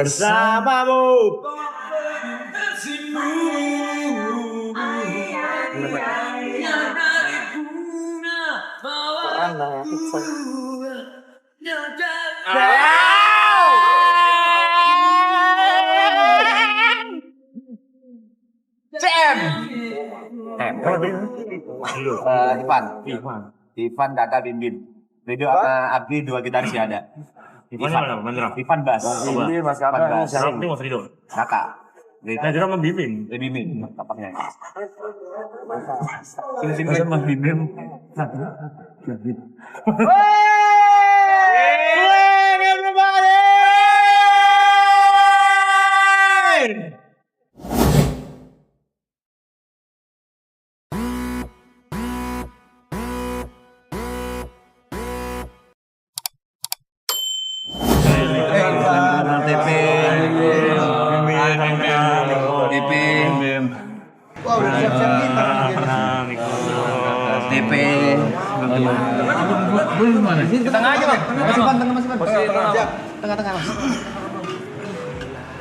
bersamamu. Ivan, Data, Bim. Video Abdi 2 gitaris ya ada. Ivan bass. Ini Mas Kakak sering. Ini Mas Rido. Kakak. Nah, dia sama Bim. Bim, tapaknya. Sini Mas Bim. Tengah.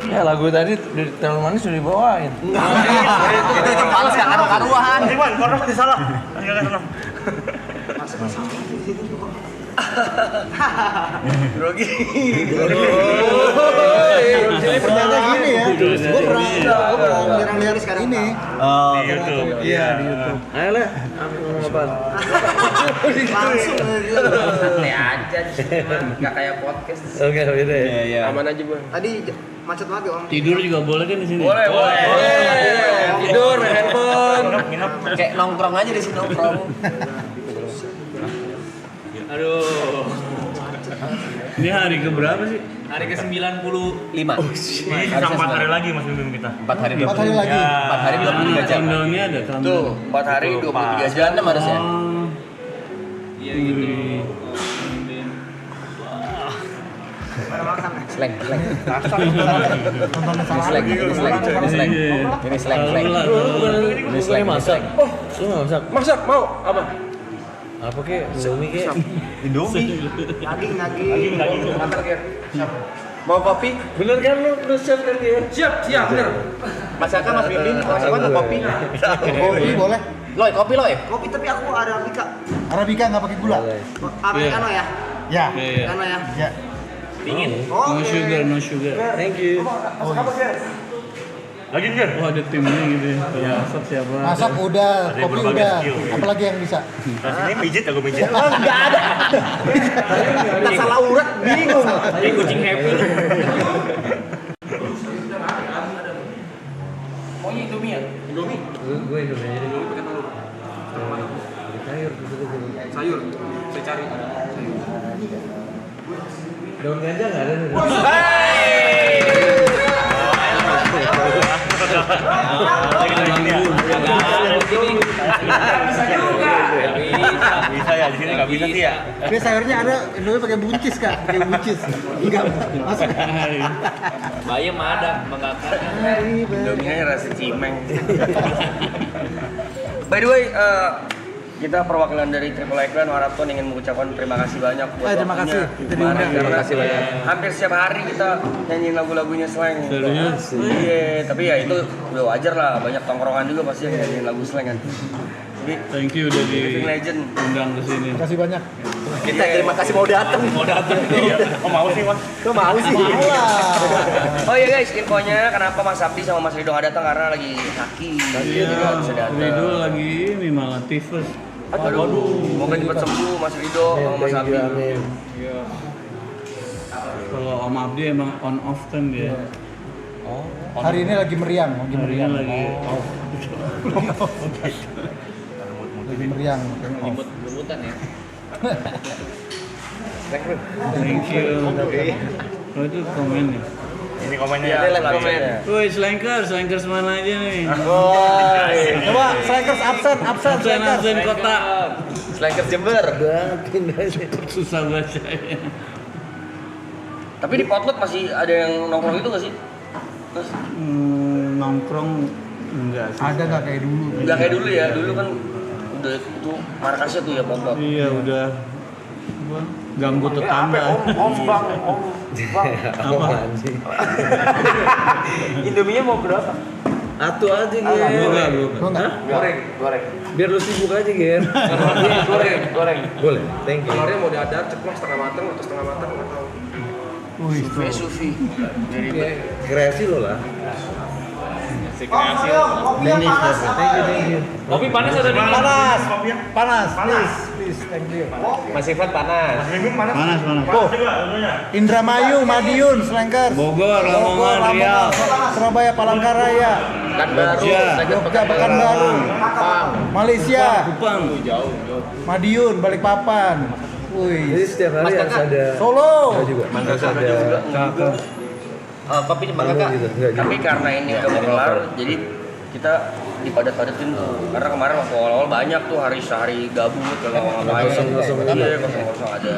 Ya lagu tadi dari terlalu manis sudah dibawain. Itu males gak karu-karuan. Iwan, korang masih salah. Grogi. Jadi ternyata gini ya. Gue pernah lihat sekarang ini. Oh, di YouTube. Iya di YouTube. Ayo Le, ngomong apa? Langsung Santai aja, nggak kayak podcast. Oke, beda ya. Iya. Aman aja bang. tadi macet banget ya Om. Tidur juga boleh kan di sini? Boleh. Tidur, main handphone. Kayak nongkrong aja di sini nongkrong. Aduh. Ini hari ke berapa sih? Hari ke-95. Ini sisa 4 hari lagi Mas Bim kita. 4 hari 4 hari lagi. 4 hari 23 jam. Countdown-nya ada countdown. Tuh, 4 hari 23 jam harusnya. Iya gitu. Slang. Ini slang. Masak. Oh, lu nggak masak? Masak mau apa? Apa kek? Indomie kek? Indomie. Naging. Antar Ger. Mau kopi? Bener kan lu udah siap kan dia? Siap, bener. Mas Kakak, Mas Bim, Mas Iwan mau kopi? Kopi boleh. Loy, kopi Loy. Kopi tapi aku Arabica. Arabica nggak pakai gula. Americano ya? Ya. Americano ya? Ya. Dingin. Oh, No sugar. Thank you. Lagi Ger. Oh, ada timnya gitu ya. Masak siapa? Masak udah, Ada kopi berbagai udah. skill. Apalagi yang bisa? Ini pijit aku pijit. Oh, enggak ada. Tak salah urat, bingung. Ini kucing happy. Maunya Indomie ya? Indomie? Gue Indomie aja deh. Pakai telur. Sayur. Sayur, saya cari. Daun ganja nggak ada nih. Bisa ya, di sini nggak bisa sih ya. Ini sayurnya ada, Indomie pakai buncis Kak, pakai buncis. Enggak masuk. Bayam ada, mengakar. Indomie rasa cimeng. By the way, kita perwakilan dari Triple Icon Marathon ingin mengucapkan terima kasih banyak buat Terima kasih. waktunya. Terima Karena kasih banyak. Hampir setiap hari kita nyanyiin lagu-lagunya slang. Serius? Iya, tapi ya itu udah wajar lah. Banyak tongkrongan juga pasti yang nyanyiin lagu slang kan. Jadi Thank you udah living legend. diundang ke sini. Terima kasih banyak. Kita terima kasih mau datang. Oh mau sih Mas. Tuh mau sih. Oh iya guys, infonya kenapa Mas Abdi sama Mas Rido nggak datang karena lagi sakit. Jadi nggak bisa datang. Rido lagi ini malah tifus. Aduh, semoga cepat sembuh Mas Rido sama Mas Abdi. Kalau Om Abdi emang on off kan dia. Hari ini lagi meriang, lagi Hari meriang. ini lagi off. Lagi meriang. Lemutan ya. Thank you. Oh itu komen ya. Ini komennya. Iya, live komen. Woi, slankers mana aja nih? Coba Strikers absen. Absen kota. Slankers Jember. Susah bacanya. Tapi di Potlot masih ada yang nongkrong itu nggak sih? Terus Nongkrong enggak sih. Ada nggak kayak dulu? nggak kayak dulu ya, dulu kan udah itu markasnya tuh ya Potlot. Iya udah. Ganggu tetangga. Om Apaan sih? Indominya mau berapa? Atu aja, Ger. Enggak. Goreng. Biar lu sibuk aja, Ger. Goreng. Boleh, thank you. Telurnya mau diadar, ceplok setengah matang atau setengah matang nggak tahu. Sufi. Kreasi lo lah. Denis, thank you. Kopi panas atau dingin? Panas, please, thank you. Mas Ivan panas. Panas. Oh, Indramayu, Madiun, Selengkers, Bogor, Lamongan, Riau. Surabaya, Palangkaraya, Pekanbaru, Jogja, Pekanbaru, Malaysia, Kupang. Madiun, Balikpapan. Jadi Wih, setiap hari harus ada Solo. juga. Mangga Harus ada kakak. Kopi cuma kakak. gitu. Enggak Tapi juga. karena ini udah mau kelar, jadi kita dipadat-padatin tuh. Karena kemarin waktu awal-awal banyak tuh hari sehari gabut kalau ngapain. Kosong-kosong aja. Iya, kosong-kosong ada.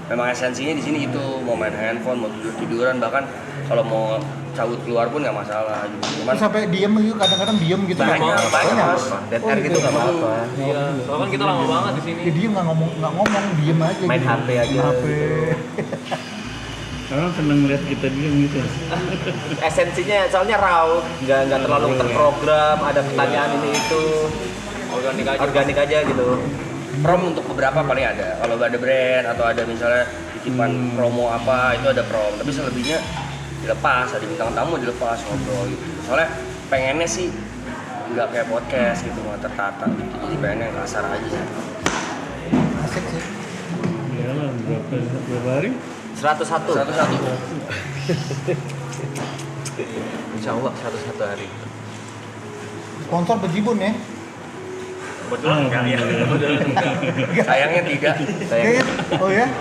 Memang esensinya di sini gitu, mau main handphone, mau tidur-tiduran, bahkan kalau mau cabut keluar pun nggak masalah gitu. Cuman Terus sampai diem gitu, kadang-kadang diem gitu. banyak Mas. Dead air gitu nggak apa-apa. Iya, soalnya kan kita lama banget di sini. Ya diem nggak ngomong, diem aja. Main gitu. HP aja. HP. Orang seneng lihat kita diem gitu. Esensinya soalnya raw, nggak terlalu terprogram, ada pertanyaan ini itu, organik aja gitu. Prom untuk beberapa paling ada. Kalau ada brand atau ada misalnya titipan promo apa itu ada prom. Tapi selebihnya dilepas, ada bintang tamu dilepas ngobrol gitu. Soalnya pengennya sih nggak kayak podcast gitu, nggak tertata gitu. Jadi pengennya kasar aja sih. Asik sih. Iyalah, berapa hari? 101. Satu-satu. Insya Allah 101 hari. Sponsor Bejibun ya. Sayangnya tidak. Kayaknya, oh ya?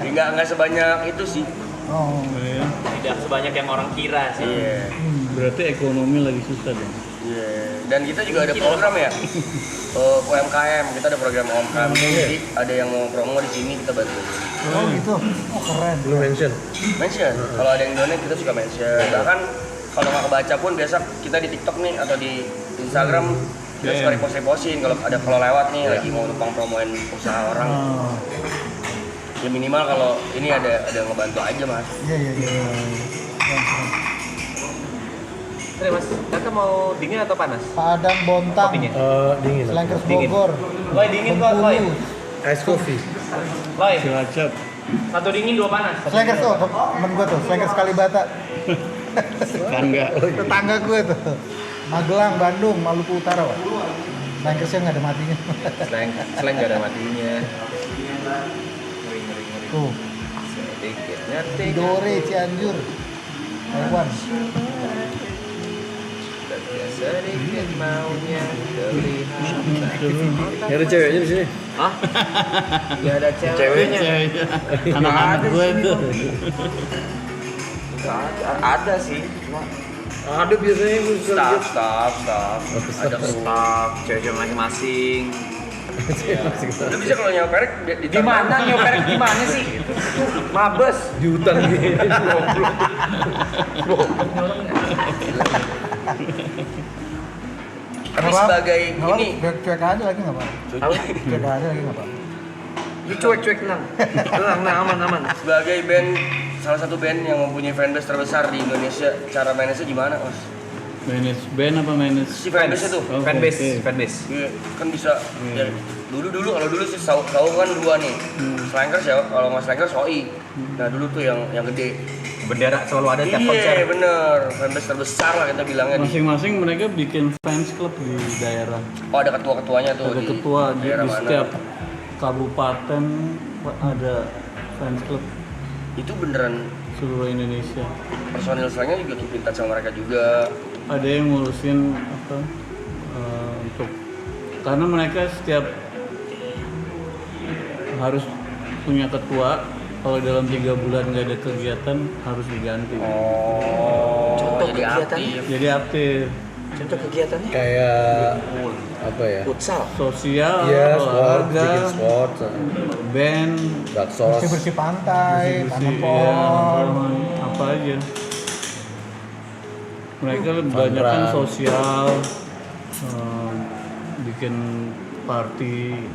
Nggak sebanyak itu sih. Oh. Iya. Tidak sebanyak yang orang kira sih. Iya. Berarti ekonomi lagi susah dong. Iya. Dan kita juga ada program ya. UMKM, kita ada program UMKM. Jadi ada yang mau promo di sini kita bantu. Oh gitu. Oh keren. Lu mention. Mention. Kalau ada yang donate kita suka mention. Bahkan kalau nggak kebaca pun biasa kita di TikTok nih atau di Instagram kita suka repost-repostin kalau lewat nih lagi mau numpang promoin usaha orang. Oh. Ya minimal kalau ini ada ngebantu aja Mas. Iya. Terus Mas, kakak mau dingin atau panas? Padang Bontang, Kopinya? Dingin. Selengkers Dingin. Bogor, Loy dingin kok, Loy. Bengkulu. Ice coffee. Loy, Cilacap. satu dingin dua panas. Selengkers tuh, temen gue tuh, Selengkers Kalibata. Tetangga. Tetangga gue tuh. Magelang, Bandung, Maluku Utara, Pak. Selengkersnya nggak ada matinya. Selain nggak ada matinya. Tuh, Sedikit ngerti. Dore, Cianjur, Taiwan. Sedikit maunya terlihat. Ya ada ceweknya di sini. Gak ada ceweknya. Ceweknya. Anak-anak gue itu. Ada sih. Cuma Ada biasanya yang Staff. Ada staff, cewek-cewek masing-masing. Lu bisa kalau nyoperek Gimana nyoperek gimana sih? Mabes. di hutan gitu. Tapi sebagai ini cuek aja lagi nggak Pak? Cuek aja lagi nggak Pak? Cuek tenang. Tenang, aman. sebagai band salah satu band yang mempunyai fanbase terbesar di Indonesia, cara manage gimana Mas? Manage band apa manage? Si fanbase itu Oh, Fanbase. iya, kan bisa ya, dulu sih Sau kan dua nih. Slankers ya, kalau nggak Slankers Soi. Nah dulu tuh yang gede. Bendera selalu ada tiap konser. Iya bener, fanbase terbesar lah kita bilangnya di. Masing-masing mereka bikin fans club di daerah. Oh ada ketua-ketuanya tuh. Ada di ketua di daerah mana. setiap kabupaten ada fans club Itu beneran seluruh Indonesia. personil slangnya juga keep in touch sama mereka juga. Ada yang ngurusin apa untuk karena mereka setiap harus punya ketua. Kalau dalam 3 bulan nggak ada kegiatan harus diganti. Oh, Contoh jadi kegiatannya? aktif. Jadi aktif Contoh kegiatannya? Kayak apa ya? Futsal. sosial, Iya, sport, olahraga, bikin sport, band, baksos. Bersih-bersih pantai, tanam bersih-bersih, pohon. apa aja. Mereka banyak kan Fundran. sosial, bikin party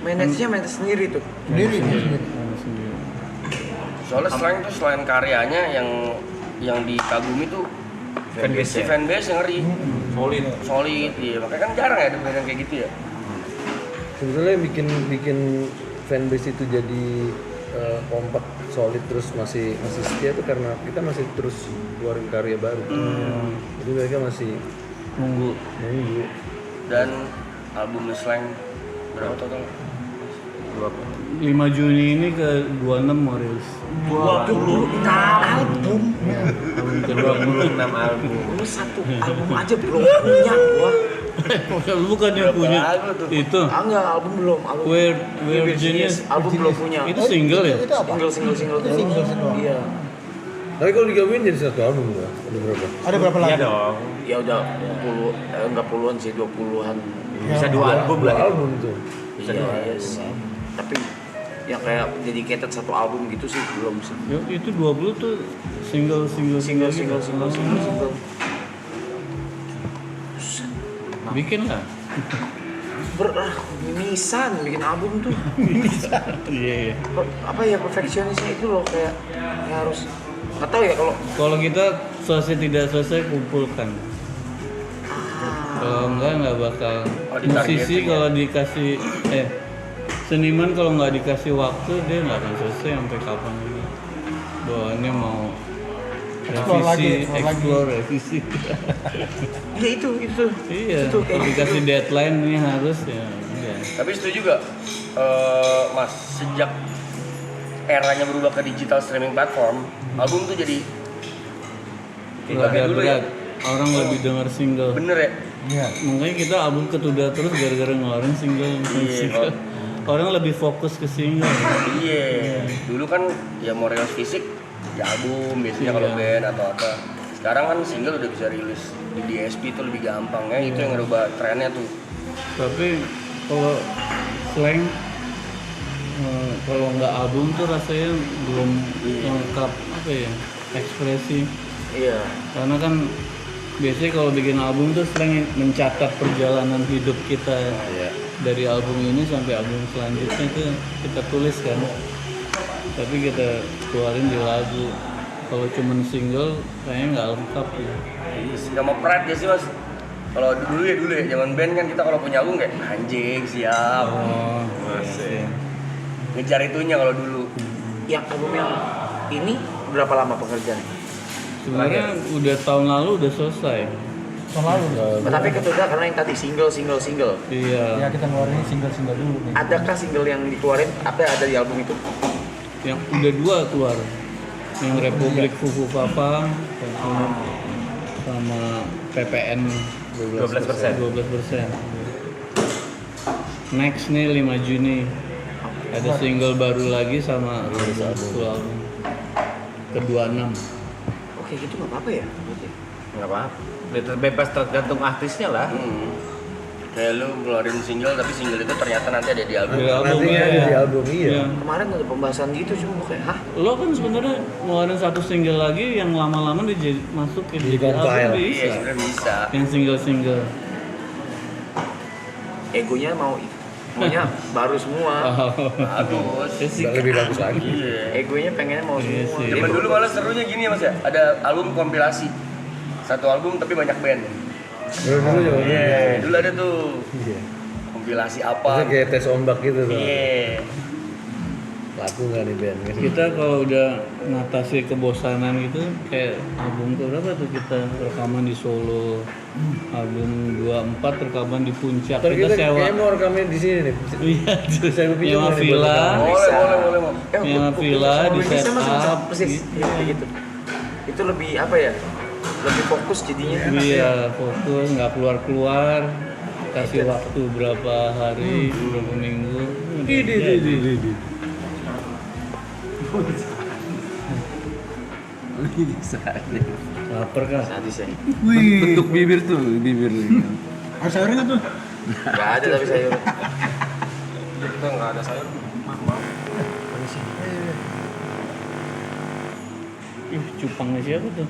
Manage-nya manage sendiri tuh. Sendiri. sendiri. Soalnya Slank tuh selain karyanya yang dikagumi tuh Fanbase-nya. fanbase yang ngeri. Solid. Iya, makanya kan jarang ya ada band yang kayak gitu ya. Sebetulnya yang bikin fanbase itu jadi kompak, solid, terus masih setia tuh karena kita masih terus keluarin karya baru. Jadi mereka masih nunggu. Dan album Slank berapa total? 5 Juni ini ke 26 mau rilis. 26 album. Album kedua. 26 album. Lu satu album aja belum punya gua. Bukan yang punya itu. Enggak, album belum. Album Where Genius album belum punya. itu single ya? Itu apa? Single Itu single doang. Iya. Tapi kalau digabungin jadi satu album gua. Ada berapa? Ada berapa lagu? Iya dong. Ya udah 10 enggak puluhan sih, 20-an. Ya, Bisa 2 album Dua lah. album tuh. Bisa 2 sih. Tapi yang kayak dedicated satu album gitu sih belum sih. Ya, itu 20 tuh single. Bikin lah. Mimisan bikin album tuh. Iya. Apa ya, perfeksionisnya itu loh, kayak harus nggak tahu ya kalau Kalau kita selesai tidak selesai kumpulkan. Kalau nggak bakal. ditargetin Musisi ya. kalau dikasih seniman kalau nggak dikasih waktu dia nggak akan selesai sampai kapan lagi. Bawaannya mau explore, revisi. ya itu Iya. Itu kayak Kalau dikasih deadline ini harus ya. Udah. Tapi setuju gak, Mas, sejak eranya berubah ke digital streaming platform, album tuh jadi Nggak kayak dulu ya. berat. Orang lebih denger single. Bener ya? Iya. Makanya kita album ketunda terus gara-gara ngeluarin single. Iya. Orang lebih fokus ke single. Iya. Dulu kan ya mau rilis fisik di album biasanya kalau Iya. band atau apa. Sekarang kan single udah bisa rilis di DSP itu lebih gampang ya. Itu yang ngerubah trennya tuh. Tapi kalau Slank kalau nggak album tuh rasanya belum lengkap apa ya ekspresi. iya. Karena kan biasanya kalau bikin album tuh Slank mencatat perjalanan hidup kita dari album ini sampai album selanjutnya tuh kita tulis kan. Tapi kita keluarin di lagu. Kalau cuman single kayaknya nggak lengkap ya. Sama pride ya sih, Mas. Kalau dulu ya zaman band kan kita kalau punya album kayak anjing siap. Oh, iya. Ngejar itunya kalau dulu. Yang album yang ini berapa lama pekerjaan? Sebenarnya udah tahun lalu udah selesai. Tahun lalu. Tapi ketunda karena yang tadi single. Iya. Ya kita ngeluarin single dulu nih. Adakah single yang dikeluarin ada di album itu? Yang udah 2 keluar. Yang Republik Fufu Papa sama PPN 12%. Next nih 5 Juni ada single baru lagi sama album ke-26. Oke, gitu nggak apa-apa ya? Nggak apa-apa. Bebas tergantung artisnya lah. Kayak lu ngeluarin single tapi single itu ternyata nanti ada di album. Nantinya ada di album, iya. Kemarin ada pembahasan gitu cuma kayak, hah? Lo kan sebenarnya ngeluarin 1 single lagi yang lama-lama masuk ke Di album compile. Iya, bisa. sebenarnya bisa. Yang single. Egonya maunya baru semua. Bagus. Lebih bagus lagi. Iya. Egonya pengennya mau Iya semua. sih. Zaman dulu malah serunya gini ya Mas ya. Ada album kompilasi. Satu album tapi banyak band. Dulu juga. Iya, dulu ada tuh. Iya. Kompilasi Itu apa? kayak tes ombak gitu tuh. Iya. Laku nggak nih band? Kita kalau udah ngatasi kebosanan gitu kayak album berapa tuh kita rekaman di Solo, album 24 rekaman di Puncak, Ntar kita kita sewa kayaknya mau rekaman di sini nih. iya Saya pinjam nyewa nih buat villa rekaman. Boleh, Mau. nyewa villa di Bisa set sama up persis iya. gitu. Itu lebih apa ya? Lebih fokus jadinya. Iya fokus nggak keluar kasih waktu berapa hari berapa minggu lapar kan. Sadis ya. Bentuk bibir tuh, bibir. Ada sayurnya nggak tuh? Gak ada tapi sayur. Kita nggak ada sayur. Ih, cupangnya siapa tuh?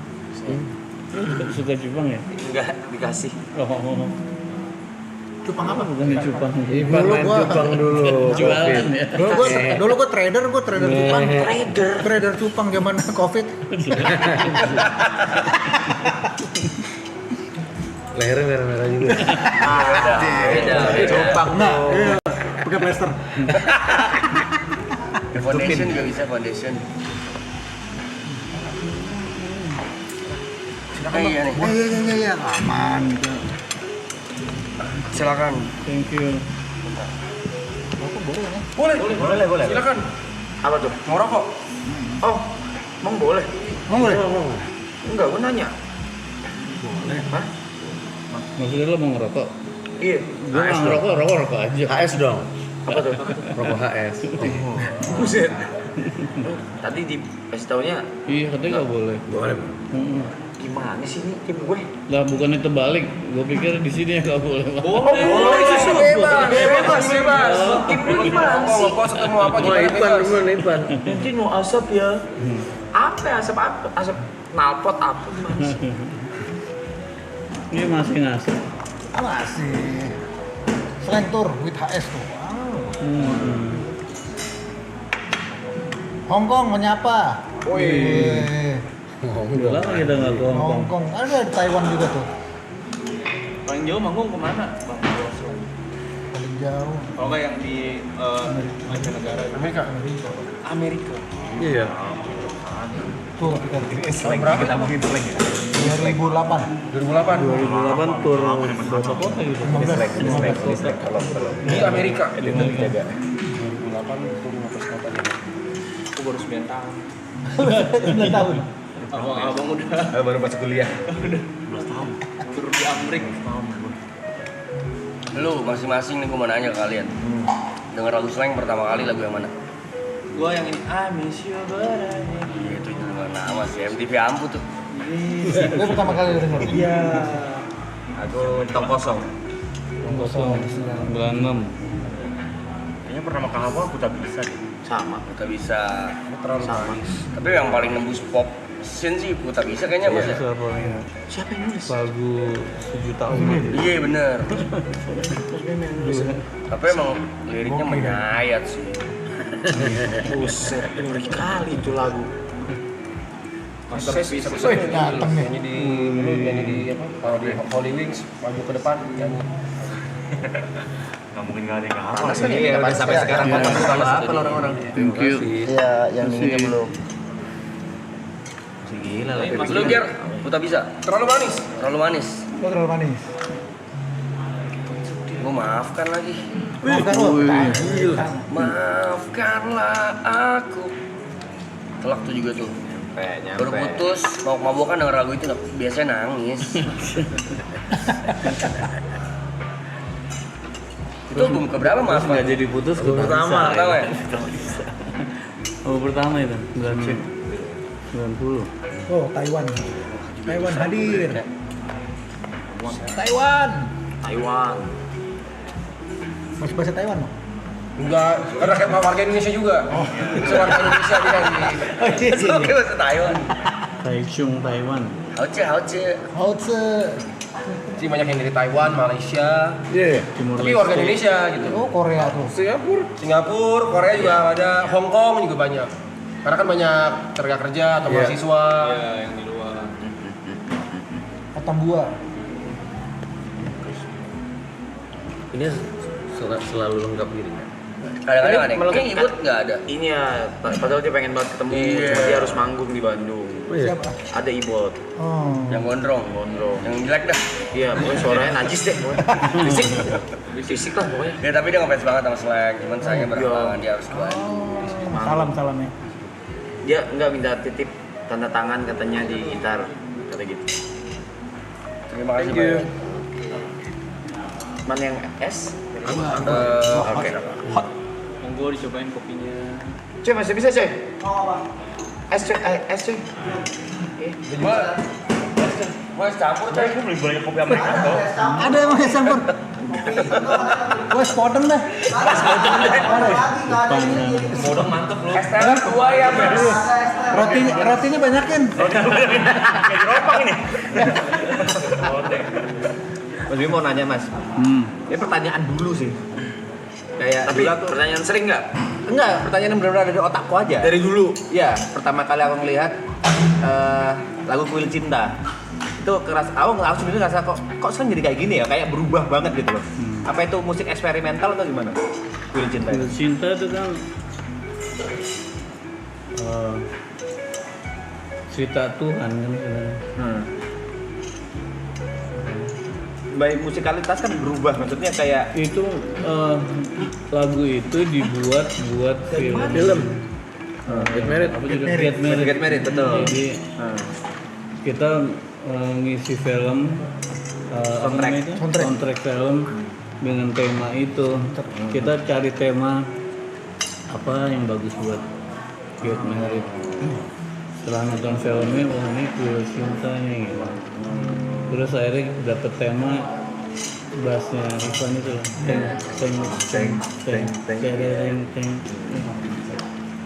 Lu suka cupang ya? Enggak dikasih. Oh. Cupang apa? Bukan di Cupang. Ipan Dulu main gua- cupang dulu. Jualan ya. Dulu gua trader cupang. Trader cupang zaman Covid. Lehernya merah-merah juga. Beda. Cupang. Nah, iya. Pakai plester. Foundation juga bisa foundation. Iya nih. Iya, aman gitu. Silakan. Thank you. Boleh. Silakan. Apa tuh? Mau rokok? Oh, emang boleh? Mau boleh? Enggak, gua nanya. Maksudnya lo mau ngerokok? Iya. Gue nggak ngerokok, rokok aja. HS dong. Apa tuh? Rokok HS. Buset. Tadi dikasih taunya Iya, katanya nggak boleh. Boleh. gimana sih ini tim gue? Lah bukannya terbalik, gue pikir di sini ya nggak boleh. Bebas. Tim gue gimana sih? Rokok ketemu apa Mau Ipan duluan Ipan. Mungkin mau asap ya. Apa ya asap apa? Asap knalpot apa gimana sih? Ini masih ngasih. Masih. Slang tour with HS tuh. Wow. Hongkong menyapa. Wih. Udah lama kita nggak ke Hongkong. Hongkong. Ada di Taiwan juga tuh. Paling jauh manggung kemana, Bang? Paling jauh. Kalau nggak yang di mancanegara? Amerika. Iya. Tuh kita Tahun berapa? Kita mungkin itu lagi. 2008. 2008. 2008 tur berapa kota gitu? 15. Di Amerika. 2008 tur 15 kota dia. Aku baru 9 tahun. 9 tahun. Abang udah Baru masuk kuliah. tur di Amerika. Lu masing-masing nih gue mau nanya ke kalian. Dengar lagu slang pertama kali lagu yang mana? Gua yang ini I miss you but I need Itu juga nama sih MTV Ampu tuh. Gue pertama kali denger. Iya. Aku tong kosong. 96. Kayaknya pertama kali aku tak bisa deh. Sama. Kita bisa. Terlalu manis. Tapi yang paling nembus pop scene sih Ku Tak Bisa kayaknya Mas ya. Siapa yang nulis? Lagu sejuta umat. Iya bener. Tapi emang liriknya menyayat sih. Buset, ngeri kali itu lagu. Masterpiece. Dateng nih. Nyanyi di apa? Kalau di Holy Wings maju ke depan nyanyi. Gak mungkin gak ada yang hafal. Panas kan ya? Panas sampai sekarang kan masih apa orang-orang. Thank you. Iya, yang ini belum. Gila lah. Lu Ger, Ku Tak Bisa. Terlalu manis. Terlalu manis. Lo terlalu manis. Gue maafkan lagi. Maafkan lo. Maafkanlah aku. Telak tuh juga tuh. Baru putus, mau mabokan denger lagu itu biasanya nangis. Itu album keberapa maaf Nggak jadi putus ke pertama. Pertama ya? Oh pertama itu 90. Oh, Taiwan. Taiwan hadir. Taiwan. Masih bahasa Taiwan lo? Enggak, karena kayak warga Indonesia juga. Bisa warga Indonesia dia nyanyi. Oke bahasa Taiwan. Taichung Taiwan. Hauce. Hauze. Sih banyak yang dari Taiwan, Malaysia. Iya. Timur Tapi warga Indonesia gitu. Oh, Korea tuh. Singapura, Korea juga ada, Hong Kong juga banyak. Karena kan banyak tenaga kerja atau Iya. mahasiswa. Iya, yang di luar. Atambua. Ini selalu lengkap gini. Kadang-kadang ada yang Melengkap. kayak Ibut nggak ada. Ini ya, padahal dia pengen banget ketemu, Iya. cuma dia harus manggung di Bandung. Oh iya. Siapa? Ada Ibot, Oh. Yang gondrong, yang jelek dah. iya pokoknya suaranya najis deh pokoknya. Fisik lah pokoknya. Ya tapi dia ngefans banget sama slang, cuman sayangnya berhalangan dia harus ke Bandung. Salam ya. Dia nggak minta titip tanda tangan katanya di gitar, kata gitu. Terima kasih Thank you. banyak. Mana yang S? Oke. Monggo dicobain kopinya. Cuy masih bisa cuy? S cuy, S cuy. Mas campur coy. Aku beli banyak kopi Amerika tuh. Ada emang yang campur. Gue spodem dah. Bodong mantep lu. Es teh 2 ya Mas. Rotinya banyakin. Kayak di ropang ini. Mas Bimo mau nanya Mas. Ini pertanyaan dulu sih. Kayak Tapi dulu aku pertanyaan sering nggak? enggak, pertanyaan yang benar-benar ada di otakku aja. Dari dulu. Iya, pertama kali aku ngelihat lagu Kuil Cinta. Itu aku sebenarnya ngerasa kok sering jadi kayak gini ya, kayak berubah banget gitu loh. Apa itu musik eksperimental atau gimana? Kuil Cinta. Kuil Cinta itu kan cerita Tuhan kan sebenarnya. Baik musikalitas kan berubah, maksudnya kayak Itu lagu itu dibuat buat film. Get Married. Apa juga? Get Married. Get Married, betul. Jadi kita ngisi film Soundtrack. soundtrack film dengan tema itu. Kita cari tema apa yang bagus buat Get Married. Setelah nonton filmnya, oh ini Kuil Cinta nih gitu. Terus akhirnya dapet tema bassnya Ivan itu loh. Teng.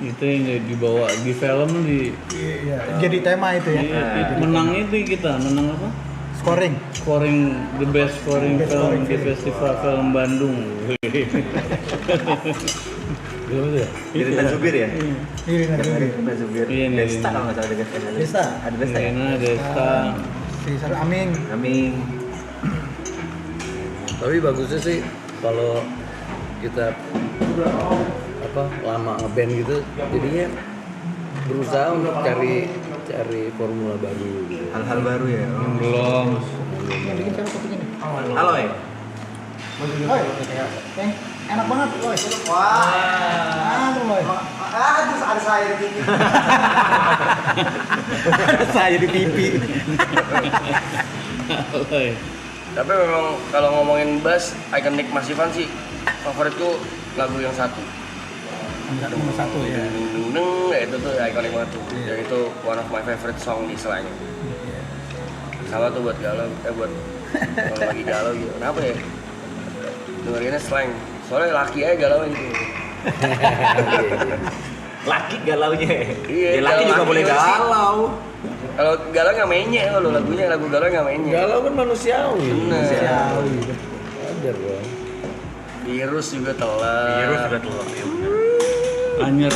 Itu yang dibawa di film Iya, jadi tema itu ya. menang itu kita menang apa? Scoring. The best scoring film di Festival Film Bandung. Irina Zubir ya? Irina Zubir. Irina Zubir. Iya, nih. Desta kalau nggak salah Desta. Desta. Ada Desta ya? Rena, Desta, Si Aming. Amin. Tapi bagusnya sih kalau kita lama ngeband gitu, jadinya berusaha untuk cari formula baru gitu. Hal-hal baru ya. belum. Bikin cara kopinya nih. Halo ya. Oi, enak banget, Oi. Wah. Aduh, Oi. Terus ada saya di pipi. Ada saya di pipi. Tapi memang kalau ngomongin bass, ikonik Mas Ivan sih favoritku lagu yang satu. Nomor 1 ya. Ya itu tuh ikonik banget tuh. Dan itu one of my favorite song di Slang. Sama tuh buat galau, buat kalau lagi galau gitu. Kenapa ya? Dengerinnya Slang. Soalnya laki aja galauin gitu. Laki galaunya. Iya, Ya, laki juga laki boleh sih. galau. Kalau galau nggak menye kalau lagunya, lagu galau nggak menye. Galau kan manusiawi. Bener. Wajar dong. Virus juga telat. Anyer.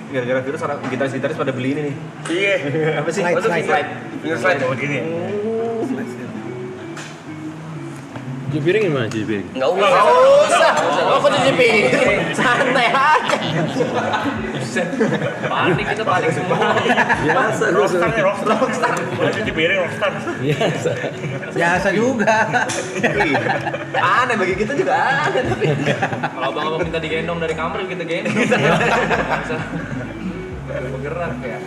Gara-gara virus orang gitaris-gitaris pada beli ini nih. Iya. Apa sih? Slide, Masa slide. slide? Finger slide bawa gini ya? Cuci piring gimana cuci piring? Nggak usah. Nggak usah. Oh, kok cuci piring? Santai aja. Panik kita panik semua. Biasa Rockstar. Cuci piring rockstar. Biasa. Biasa juga. Aneh bagi kita juga aneh tapi. Kalau abang-abang minta digendong dari kamar kita gendong. Bergerak ya.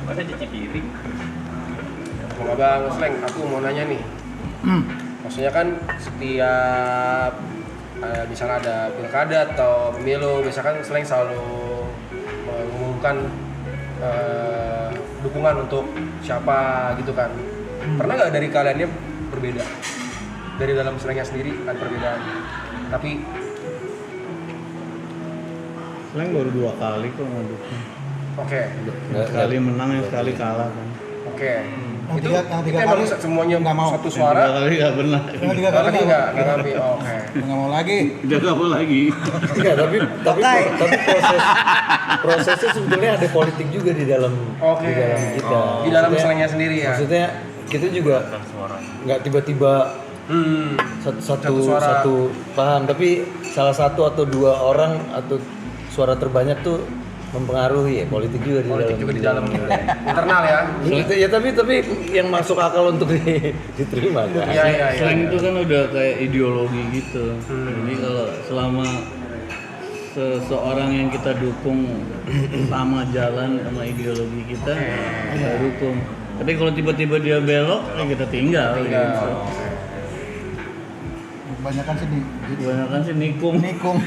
Masa cuci piring? Bang Sleng, aku mau nanya nih. Maksudnya kan setiap misalnya ada pilkada atau pemilu, misalkan Sleng selalu mengumumkan dukungan untuk siapa gitu kan. Pernah nggak dari kaliannya berbeda? Dari dalam Slengnya sendiri ada perbedaan. Tapi Slang baru 2 kali kok ngedukung. oke. Sekali menang yang sekali kalah kan. Oke. Yang Itu tiga emang kali semuanya nggak mau. satu 3 suara. kali nggak benar. Yang 3 kali Kali nggak ngambil. Oke. nggak mau lagi. Udah nggak mau lagi. Iya, tapi prosesnya sebetulnya ada politik juga di dalam Oke. di dalam kita. Di dalam Maksudnya- Slengnya sendiri ya. Maksudnya kita juga nggak tiba-tiba Satu suara. satu paham, tapi salah satu atau 2 orang atau suara terbanyak tuh mempengaruhi ya politik juga di Politik dalam juga di dalam internal ya. Gitu, ya tapi yang masuk akal untuk diterima kan. Iya iya iya. Slang itu kan udah kayak ideologi gitu. Jadi kalau selama seseorang yang kita dukung sama jalan sama ideologi kita, kita dukung. Tapi kalau tiba-tiba dia belok, ya kita tinggal. Gitu. Kebanyakan sih di Kebanyakan sih nikung. nikung.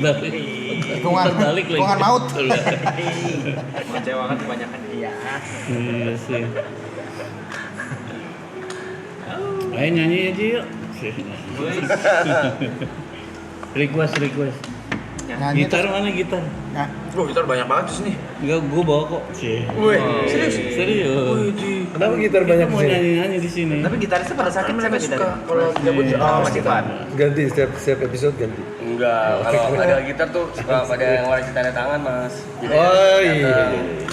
Balik. Nikungan. Terbalik lagi. Nikungan maut. Mengecewakan kebanyakan iya. Iya sih. Ayo nyanyi aja yuk. request. Nyanyi Gitar terus- mana gitar? Nah, Bro, gitar banyak banget di sini. Enggak, gua bawa kok. Wih, Serius? Serius. Kenapa gitar banyak Mau di sini? nyanyi-nyanyi di sini. Tapi gitarisnya pada saat ini siapa gitar? Kalau cabut Mas Ivan. Ganti setiap episode ganti. Enggak, kalau ada gitar tuh suka pada yang warna tanda tangan mas. Jadi Oh, datang, iya.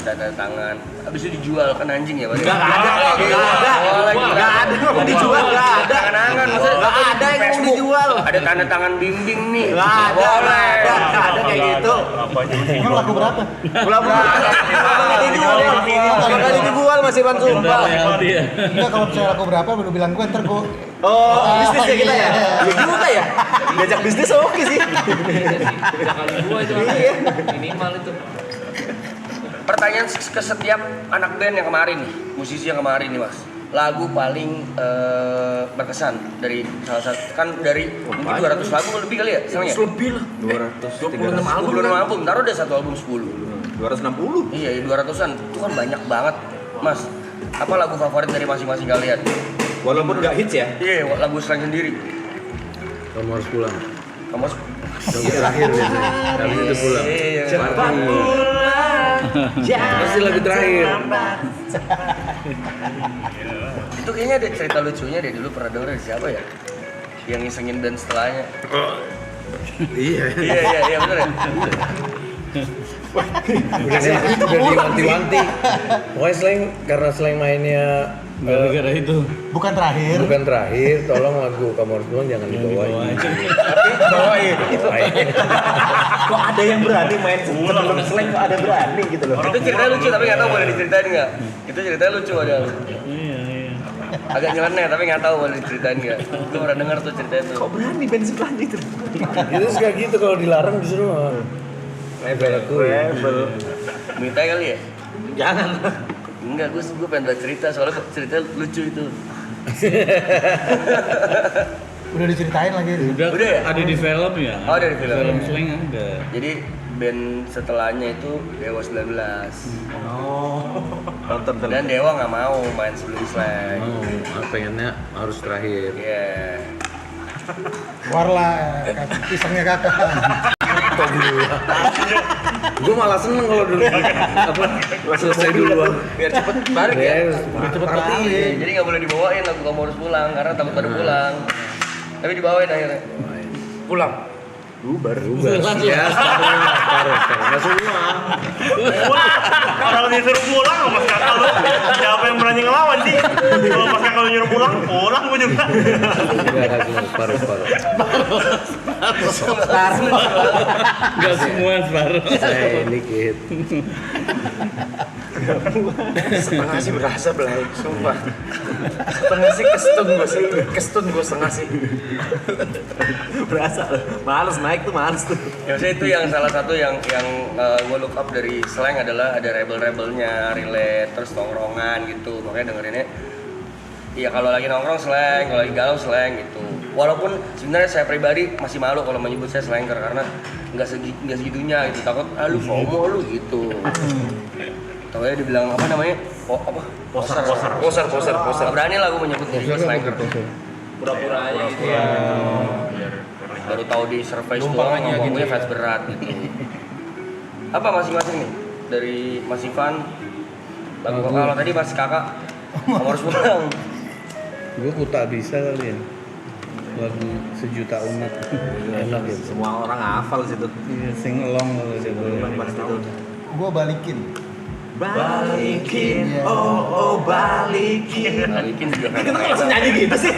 tanda tangan. Habis itu dijual kan anjing ya? Enggak ada, enggak ada mau dijual, enggak ada. Tangan-tangan, maksudnya Enggak ada yang mau Facebook, dijual. Ada tanda tangan bimbing nih. Enggak ada, Boleh. enggak ada kayak gitu. emang laku berapa? Belum kali dijual Mas Ivan Gitar sumpah. royalty ya. Enggak, kalau misalnya laku berapa baru bilang gue ntar gue. Oh, bisnis ya kita ya? Iya. Ya juga ya. Diajak bisnis oke sih. Iya. Minimal itu. Pertanyaan ke setiap anak band yang kemarin nih, musisi yang kemarin nih mas. Lagu paling berkesan dari salah satu, kan dari mungkin 200 lagu lebih kali ya? Sebenarnya? lebih lah. 26 album. 26 album, taruh deh satu album 10. 260. Iya, 200-an. Itu kan banyak banget. Mas, apa lagu favorit dari masing-masing kalian? Walaupun enggak hits ya. Iya, lagu slang sendiri. Kamu harus pulang. Kamu harus... Yang terakhir biasanya. Kami itu pulang. Iya, Pasti lagu terakhir. Itu kayaknya ada cerita lucunya deh, dulu pernah denger dari siapa ya? Yang ngisengin band setelahnya. Iya. Iya, bener ya? Udah diwanti-wanti. Pokoknya slang, karena slang mainnya Gara-gara itu. Bukan terakhir. bukan terakhir, tolong lagu Kamu Harus Pulang jangan dibawain. Bawain. Kok ada yang berani main sebelum slang kok ada berani gitu loh. Itu ceritanya lucu tapi nggak tahu boleh diceritain nggak? Itu ceritanya lucu ada. Iya. Agak nyeleneh tapi nggak tahu boleh diceritain nggak. Lu pernah dengar tuh ceritanya tuh. Kok berani band sebelah itu? Itu suka gitu kalau dilarang disuruh mah. Rebel aku. Minta kali ya? Jangan. Enggak, gue pengen baca cerita soalnya cerita lucu itu. Udah diceritain lagi. Udah ya? ada di film ya. Oh, ada di film. Film slang ada. Jadi band setelahnya itu Dewa 19. Nonton Dan Dewa nggak mau main sebelum slang. Pengennya harus terakhir. Iya. Warla pisangnya kakak. Gue malah seneng kalau dulu apa selesai duluan. Biar cepet balik ya. Cepet party. Iya, jadi nggak boleh dibawain lagu Kamu Harus Pulang karena takut pada pulang. Tapi dibawain akhirnya. Pulang. Bubar. Ya, separuh. Nggak semua. Kalau disuruh pulang sama Mas Kakak lu, siapa yang berani ngelawan sih? Kalau Mas Kakak lu nyuruh pulang gue juga. Nggak semua, separuh. Enggak semua separuh. Saya dikit. Setengah sih berasa belai, sumpah. Setengah sih kestun gue setengah sih. Berasa. Males naik tuh males tuh. Ya maksudnya itu yang salah satu yang gue look up dari slang adalah ada rebel-rebelnya, relate, terus tongkrongan gitu. Makanya dengerinnya iya kalau lagi nongkrong slang, kalau lagi galau slang gitu. Walaupun sebenarnya saya pribadi masih malu kalau menyebut saya slanker karena nggak segitunya gitu. Takut lu FOMO lu gitu. Tahu ya dibilang apa namanya? Apa? Poser. Nggak berani lah gue menyebut diri gue slanker. Pura-pura aja gitu ya. Baru tahu di survei doang ngomongnya fans berat gitu. Apa masing-masing nih? Dari Mas Ivan, lagu kalau tadi Mas Kakak, Kamu Harus Pulang. Gue kutak bisa kali ya. Lagu Sejuta Umat. Enak ya. Semua orang hafal situ. Iya, sing along kalau dia boleh. Pasti itu. Gue balikin. Balikin, oh balikin. Balikin juga kan. Kita langsung nyanyi gitu sih.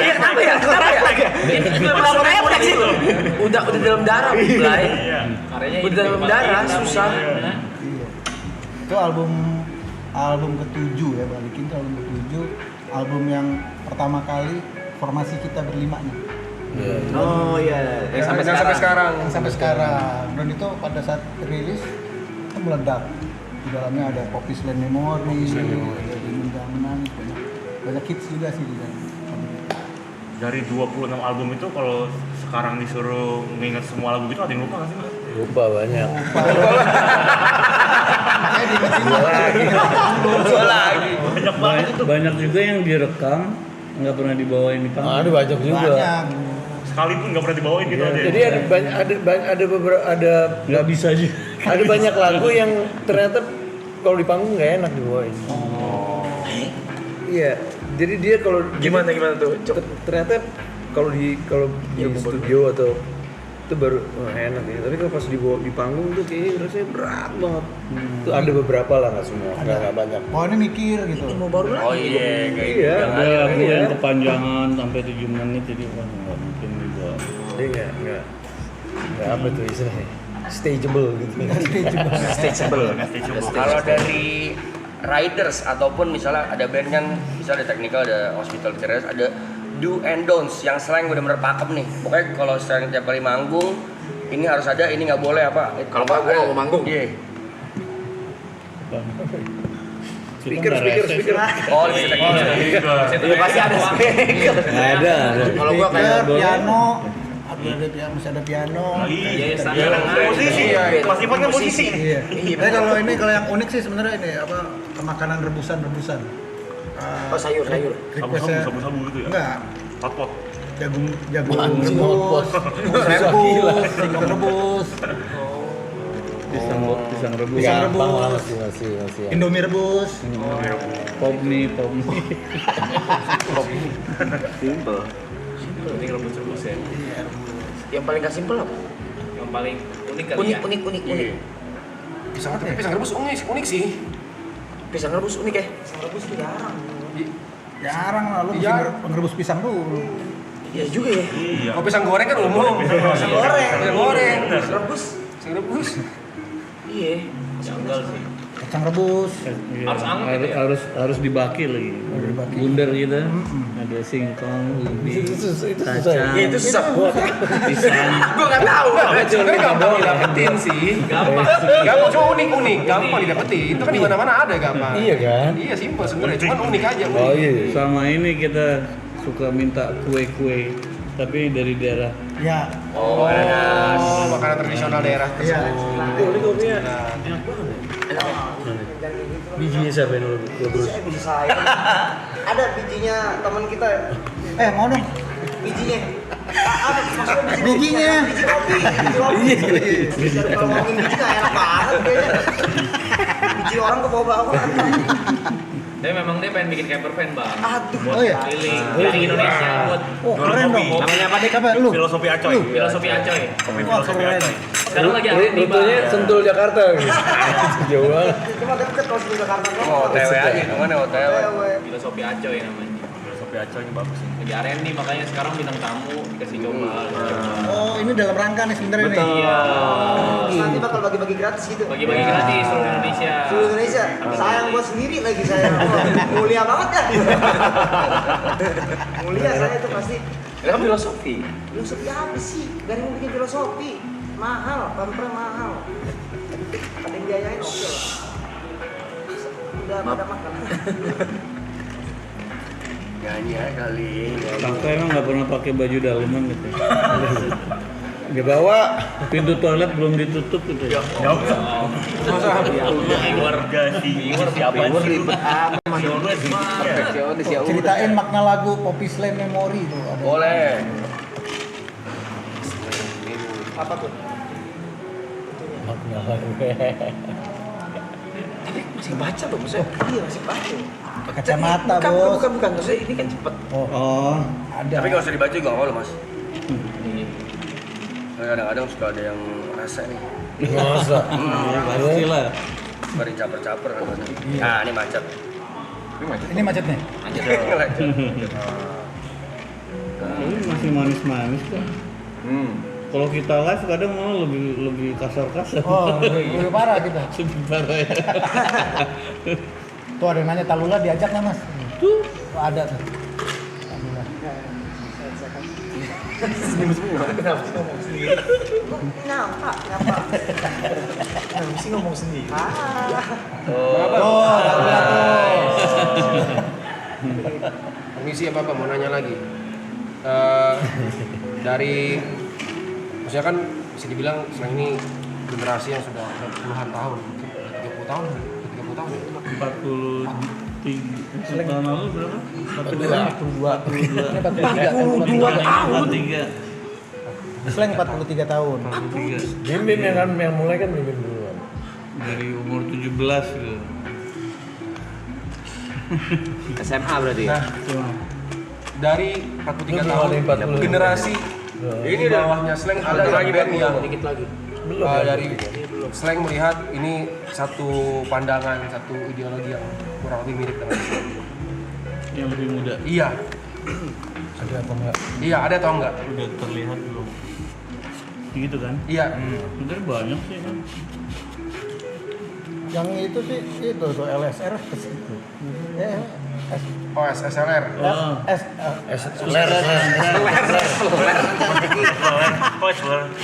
Iya kenapa ya? Kenapa ya? Udah sih. Udah dalam darah, Blay. Udah dalam darah, susah. Iya. Itu album ke-7 ya, balikin itu album ke-7, album yang pertama kali formasi kita berlima nih. Oh iya, yang sampai sekarang. Yang sampai sekarang. Dan itu pada saat rilis itu meledak. Di dalamnya ada Poppy Slam Memory, ada Dingin Jangan Menangis, banyak hits juga sih di dalam. Dari 26 album itu kalau sekarang disuruh nginget semua lagu itu ada yang lupa nggak sih Mas? Lupa banyak. Makanya diingetin lagi. Banyak banget itu. Banyak juga yang direkam nggak pernah dibawain di panggung. Aduh banyak juga. banyak. sekalipun nggak pernah dibawain gitu aja. Jadi ada beberapa Nggak bisa aja. ada banyak lagu yang ternyata kalau di panggung nggak enak dibawain. Iya, jadi dia kalau Gimana tuh? ternyata kalau di studio atau itu baru enak ya. Tapi kalau pas dibawa di panggung tuh kayaknya rasanya berat banget. Tuh ada beberapa lah, nggak semua, nggak banyak. Oh ini mikir gitu. Oh iya, kayak Iya, Ada lagu iya. yang kepanjangan sampai 7 menit jadi wah nggak mungkin dibawa. Dia nggak apa tuh istilahnya, stageable gitu. Kalau dari riders ataupun misalnya ada band kan, misalnya ada technical, ada hospital ceres, ada do and don'ts yang slang bener-bener pakem nih. Pokoknya kalau slang tiap kali manggung ini harus ada, ini nggak boleh apa. Kalau nggak gua nggak mau manggung. Iya. Speaker. Oh, bisa technical. Iya pasti ada speaker. Nggak ada. Kalau gua kayak piano, masih ada piano. Iya, standar. Musisi, Mas Ivan kan musisi. Iya. Tapi kalau yang unik sih sebenarnya ini apa makanan rebusan. oh sayur. Requestnya Sabu-sabu gitu ya. enggak Hotpot. jagung rebus, singkong rebus, Pisang rebus. Pisang Gampang lah, rebus. masih. Indomie rebus. Pop mie. Simple. Ini rebus-rebus ya. Yang paling gak simpel apa? Yang paling unik kali ya. Unik. Pisang rebus unik sih. Pisang rebus unik ya? Jarang lah lu Iya. ngerebus pisang dulu. Iya juga ya. Iya. Oh pisang goreng kan umum. Pisang goreng. Pisang rebus. Iya. Janggal sih. Kacang rebus. Harus anget gitu ya? Harus dibaki lagi. Bundar gitu. Ada singkong, ubi, kacang, Ya itu susah. pisang. Gua nggak tahu. Sebenarnya gampang didapetin sih. Gampang cuma unik. Gampang didapetin. Itu kan di mana-mana ada gampang. Iya kan? Iya simpel sebenarnya. Cuman unik aja. Oh iya. Sama ini kita suka minta kue-kue tapi dari daerah. Ya. Oh, makanan tradisional daerah Iya. Ini kopinya enak banget. Bijinya siapa yang lu terus? Biji saya. Ada bijinya teman kita. Mau dong. Bijinya. Apa maksudnya Bijinya. Biji kopi. Kalau ngomongin biji nggak enak banget kayaknya. Biji orang ke bawah-bawah. Dia memang dia pengen bikin camper van, Bang. Aduh. Buat Oh iya. keliling Indonesia buat Keren dong. namanya apa deh? Apa lu? Filosofi Acoy. Filosofi Acoy. Filosofi Acoy. Sekarang lagi update nih, Bang. Rutenya Sentul Jakarta gitu. Jauh banget. Cuma deket kalau di Jakarta kok. Oh, OTW aja, kemana OTW? Filosofi Acoy namanya. Filosofi Acoy ini bagus. Lagi R&D makanya sekarang bintang tamu dikasih coba. Oh, ini dalam rangka nih sebenarnya nih. Iya. Nanti bakal bagi-bagi gratis gitu. Bagi-bagi gratis seluruh Indonesia. Seluruh Indonesia. Sayang gua sendiri lagi saya. Mulia banget ya. Mulia saya itu pasti. Itu kan filosofi. Filosofi apa sih? Gak ada yang bikin filosofi. Mahal, pamper mahal. Ada yang biayain oke lah. Udah pada makan. Nyanyi aja kali. Kakak emang nggak pernah pakai baju daleman gitu. Dia bawa Pintu toilet belum ditutup gitu. Keluarga sih. Siapa sih? Ceritain makna lagu Poppy Slam Memory tuh. Ada. Boleh. Apa tuh? Masih baca loh maksudnya. Iya masih pakai. Kacamata, Bos. Bukan. Maksudnya ini kan cepet. Oh, Ada. Tapi nggak usah dibaca juga nggak apa-apa, Mas. Kadang-kadang suka ada yang rasa nih. masa. pastilah. Suka dicaper-caper kadang-kadang. Nah, ini macet. Ini macet nih. Ngelecet. Ini masih manis-manis kok. Kalau kita live kadang malah lebih kasar-kasar. Oh, lebih parah kita. Lebih parah ya. Tuh ada yang nanya Talula diajak nggak Mas? Tuh ada tuh. Talula. Nyapa. Mesti ngomong sendiri. Tuh, Talula tuh. Permisi ya Bapak, mau nanya lagi. Dari maksudnya kan bisa dibilang sekarang ini generasi yang sudah puluhan tahun, mungkin 30 tahun ya? 43 tahun lalu berapa? 42 42 tahun. 43. Slang 43 tahun. 43 Bim yang mulai kan Bim duluan. dari umur 17 gitu. SMA berarti ya? Nah, Cuma dari 43 Lu tahun belum ada 40. generasi ini di bawahnya Slang ada lagi band yang Dikit lagi. dari Slang melihat ini satu pandangan, satu ideologi yang kurang lebih mirip dengan Slang. yang lebih muda Iya, Ada apa enggak? iya ada atau enggak? udah terlihat belum? Gitu kan? Iya. Sebenarnya banyak sih kan. Yang itu sih itu tuh LSR ke situ. Oh, SLR. Oh,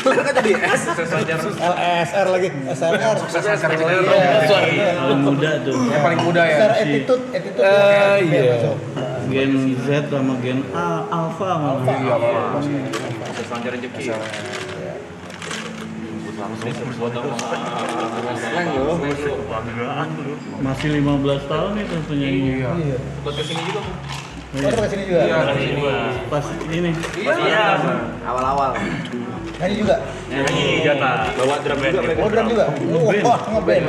Kan tadi S. LSR lagi, SLR. paling muda tuh. Yang paling muda ya. Secara attitude iya. masuk. Gen Z sama Gen Alpha malah. Selancar rezeki. Masih 15 tahun itu penyanyi. Iya. Buat kesini juga. Oh, terus kesini juga. Iya, di sini. Pas ini Awal-awal. Nyanyi juga. Bawa drum juga mereka. Oh, drum juga. Wah, ngeband.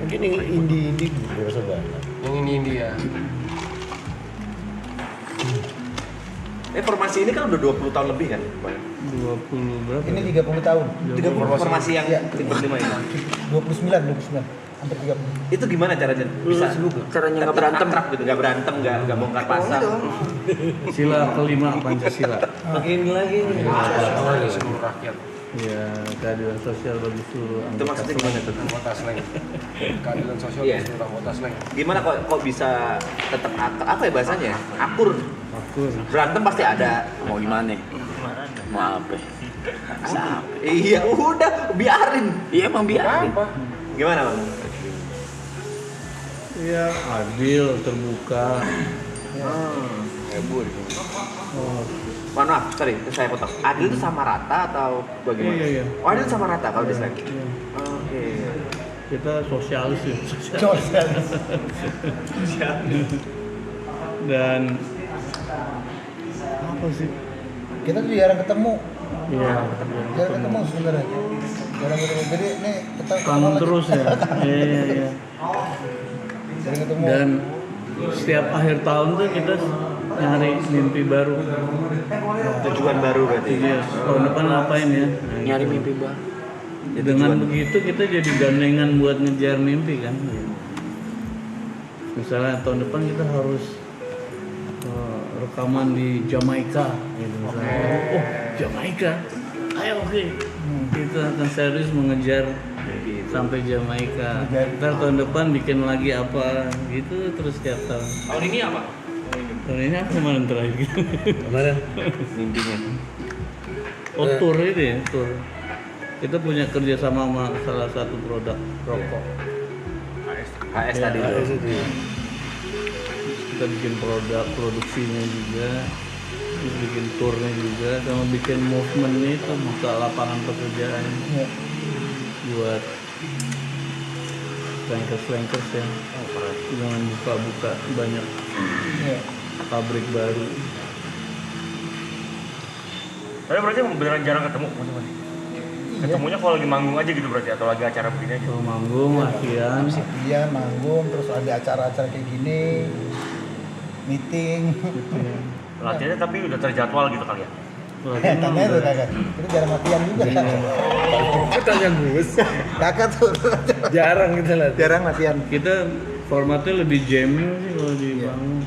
Mungkin yang indie biasa banget. Yang ini dia. Formasi ini kan udah 20 tahun lebih kan? 20 berapa? Ini 30 tahun. 30 formasi yang Iya. tim berlima ini. 29. Hampir 30. Itu gimana caranya? Bisa Caranya nggak berantem. akrab gitu, nggak berantem, nggak bongkar pasar. Sila kelima Pancasila. Begini lagi nih. Dari seluruh rakyat. Ya, keadilan sosial bagi seluruh Itu anggota maksudnya keluarga. gimana tuh? Anggota Slang. Keadilan sosial Iya. di seluruh anggota Slang. Gimana kok bisa tetap apa ya bahasanya? Akur. Akur. Berantem pasti ada. Mau gimana? Mau apa? Iya, udah biarin. Iya emang biarin. Apa? Gimana, Bang? Ya, adil, terbuka. Oh, Mohon maaf, sorry, saya potong. Adil itu sama rata atau bagaimana? Iya. Oh, adil sama rata kalau di Slang. iya. Oke. Kita sosialis ya. Sosialis. Dan apa sih? Kita tuh jarang ketemu. Iya. Jarang ketemu sebenarnya. Jarang ketemu. Jadi nih kita Kangen lagi. terus ya. Iya. Jarang ketemu. Dan setiap akhir tahun tuh kita nyari mimpi baru. Tujuan baru berarti. Iya, tahun depan ngapain ya? Nah, Nyari gitu. mimpi baru. Dengan begitu kita jadi gandengan buat ngejar mimpi kan. Misalnya tahun depan kita harus rekaman di Jamaika gitu misalnya. Oh, Jamaika. Ayo oke. Kita akan serius mengejar sampai Jamaika. Ntar tahun depan bikin lagi apa gitu terus tiap tahun. Tahun ini apa? Tahun ini apa kemarin terakhir? Kemarin Mimpinya. Oh tour itu ya, tour. Kita punya kerjasama sama salah satu produk rokok. HS Ya, tadi HS tuh. itu. Kita bikin produk, produksinya juga, terus bikin tournya juga, sama bikin movementnya itu buka lapangan pekerjaan Iya. buat slankers ya. Jangan buka banyak Iya. pabrik baru. Tapi berarti beneran jarang ketemu masing-masing. Ketemunya kalau lagi manggung aja gitu berarti atau lagi acara begini aja. Kalau manggung, latihan, Iya, manggung terus ada acara-acara kayak gini. Meeting. gitu ya. Latihannya tapi udah terjadwal gitu kali ya. Latihan Tanya udah- tuh kakak. Itu jarang latihan juga. Kok tanya gue sih? Kakak tuh Jarang kita lihat. jarang latihan. Kita formatnya lebih jamming sih kalau di bangun.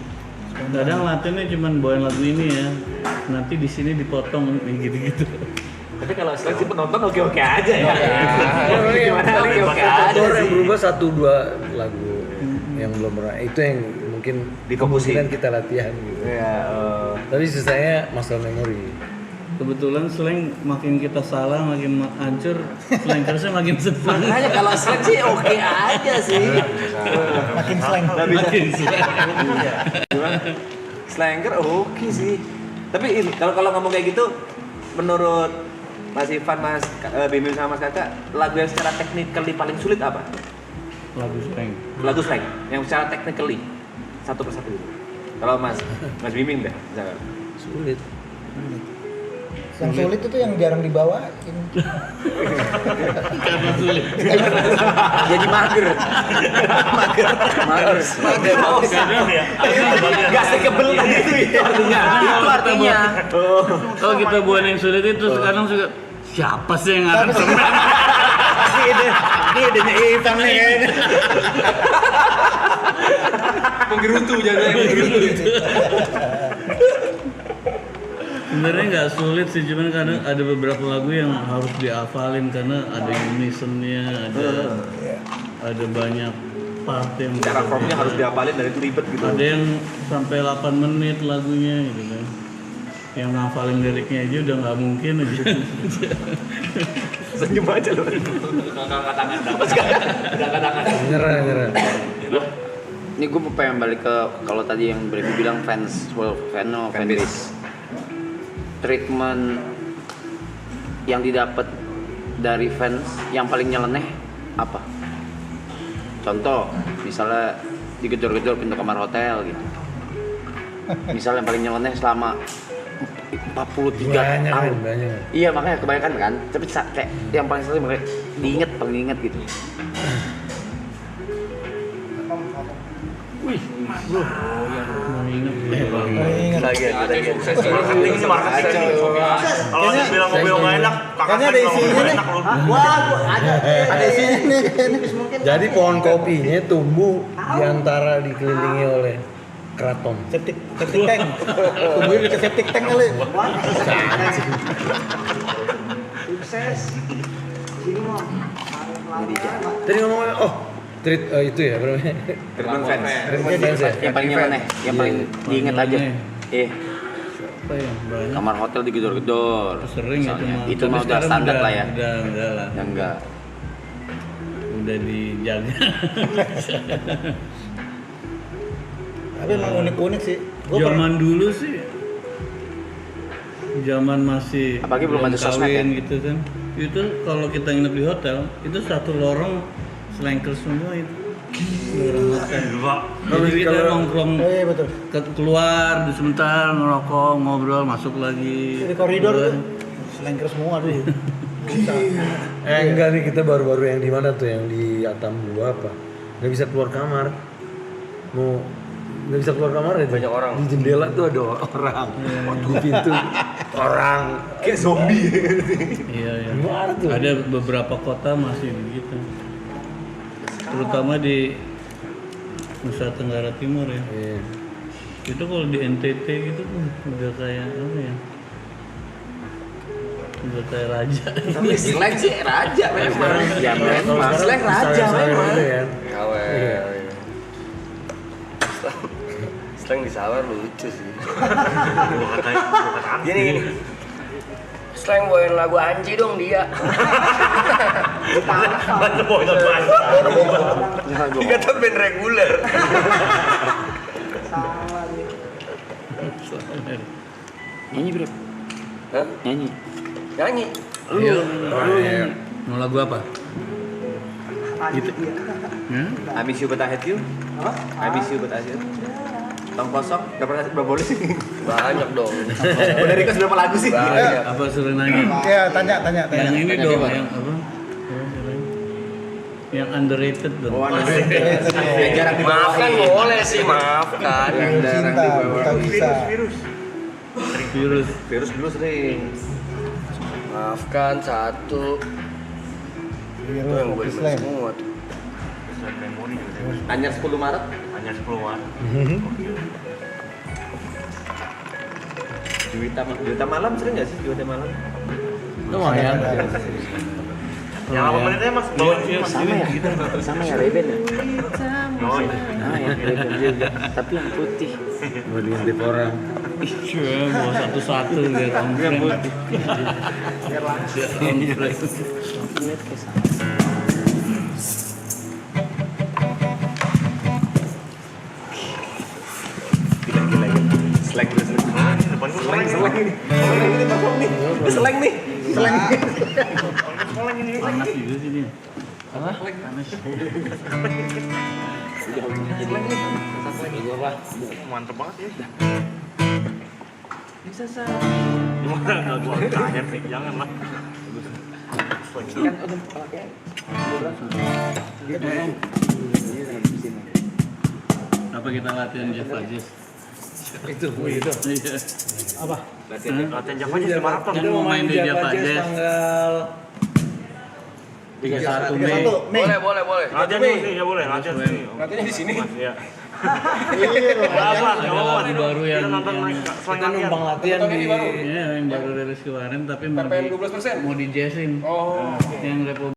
Kadang latihannya cuma bawain lagu ini ya. Nanti di sini dipotong gitu-gitu. Tapi kalau seleksi penonton oke-oke aja ya. Gimana Paling oke-oke aja faktor yang sih. berubah 1-2 lagu yang belum pernah. Itu yang mungkin Difokusin. kemungkinan kita latihan gitu. Ya, Tapi sisanya muscle memory. Kebetulan slang makin kita salah makin hancur, slankersnya makin senang. makanya kalau seleksi oke aja sih. Makin slang. Nggak bisa. Makin senang. Gimana? Slanker oke sih. Tapi kalau ngomong kayak gitu, menurut Mas Ivan, Mas Bimim sama Mas Kakak, lagu yang secara technically paling sulit apa? Lagu slang. Lagu slang yang secara technically satu persatu gitu. Kalau Mas Bimim deh, misalkan. Sulit. Yang sulit itu yang jarang dibawain. Karena sulit. Jadi mager. Kadang ya. Gak sekebel gitu ya artinya. Itu artinya. Kalau kita buat yang sulit itu sekarang juga siapa sih yang akan Ini idenya Ivan nih kayaknya. Menggerutu jadinya menggerutu. Sebenarnya nggak sulit sih, cuman kadang ada beberapa lagu yang harus dihafalin karena ada unison-nya, ada banyak part yang Cara formnya harus dihafalin dan itu ribet gitu. ada yang sampai 8 menit lagunya gitu kan. Yang ngafalin liriknya aja udah nggak mungkin aja. Senyum aja lu. Nyerah. Ini gue pengen balik ke kalau tadi yang Brady bilang fanbase. Treatment yang didapat dari fans yang paling nyeleneh apa? Contoh, misalnya digedor-gedor pintu kamar hotel gitu. Misalnya yang paling nyeleneh selama 43 tahun. Banyak. Iya makanya kebanyakan kan. Tapi kayak yang paling sering paling diinget gitu. Lagi. Marketing sih marketing. Kalau ada bilang mobil nggak enak, Kayaknya ada isinya nih. Ada isinya nih. Jadi pohon kopinya tumbuh di antara dikelilingi oleh keraton. Septic tank. Tumbuhin ke septic tank kali. Sukses. Sini mau. Tadi ngomongnya itu ya berapa? Treatment fans. Treatment fans ya. Yang paling nyeleneh, yang paling diinget aja. Apa ya? Banyak. Kamar hotel digedor-gedor. Sering itu mah. Itu Tapi mah udah sekarang standar lah ya. Udah lah. Yang enggak. Udah dijaga. Tapi emang unik-unik sih. Zaman dulu sih. Zaman masih Apalagi belum ada sosmed kawin ya? gitu kan. Itu kalau kita nginep di hotel, itu satu lorong slankers semua itu. Lorong hotel. Jadi kita nongkrong Iya betul. keluar sebentar ngerokok, ngobrol, masuk lagi. Di koridor keluar. tuh selengker semua dulu. Enggak nih, kita baru-baru yang di mana tuh, yang di Atambua apa? Nggak bisa keluar kamar. Nggak bisa keluar kamar aja. Banyak orang. Di jendela tuh ada orang. Di pintu orang. Kayak zombie. Iya. Gimana tuh? Ada beberapa kota masih begitu. Terutama di Nusa Tenggara Timur ya. Iya. Itu kalau di NTT gitu udah kayak apa ya? Udah kayak raja. Tapi slang sih raja memang. Ya memang. Slang raja memang. Kawel. Slang di sawar lucu sih. Gini. Slang bawain lagu Anji dong dia. Dia kata band reguler. Nyanyi bro. Hah? Nyanyi. Nyanyi. Lu mau lagu apa? Gitu. I miss you but I hate you. I miss you but I hate you. Tong kosong, berapa boleh sih? Banyak dong. Udah request berapa lagu sih? Banyak. Apa suruh nanya? Ya tanya. Yang ini dong, yang apa? Yang underrated dong. Yang jarang Maafkan dibawain. boleh sih, maafkan. Cinta, tak bisa. Virus dulu sering. Maafkan satu. Itu yang gue Islam. semua tuh. Anyar 10 Maret. Hanya 10 Maret. Juwita malam sering nggak sih Juwita malam? Lumayan. Yang apa menitnya mas? Bawain mas. Sama ya Reben ya. Oh iya. Ah ya Reben juga. Tapi yang putih. Mau diintip orang. Iya, bawa satu-satu biar komplain. Lihat kayak sama. Slang dulu slang. Depan gua Slang sekolah ini. Slang ini perform nih. Slang nih. Slang. Panas juga sih dia. Mantep banget ya. Bisa sah. Gimana nggak gua tanya sih, jangan lah. Kan untuk pakai Apa kita latihan Java Jazz? itu gitu. Iya. Apa? Latihan Java aja di maraton. Yang mau main di Java Jazz tanggal 31 Mei. Boleh. Latihan dulu sih, ya boleh. Latihan sih. Latihannya di sini. Iya. Ada lagu baru yang kita nonton selain kita numpang latihan Tonton di ini baru. iya, yang baru rilis kemarin tapi PPM 12%. mau di jazzin. Oh. Yang Republik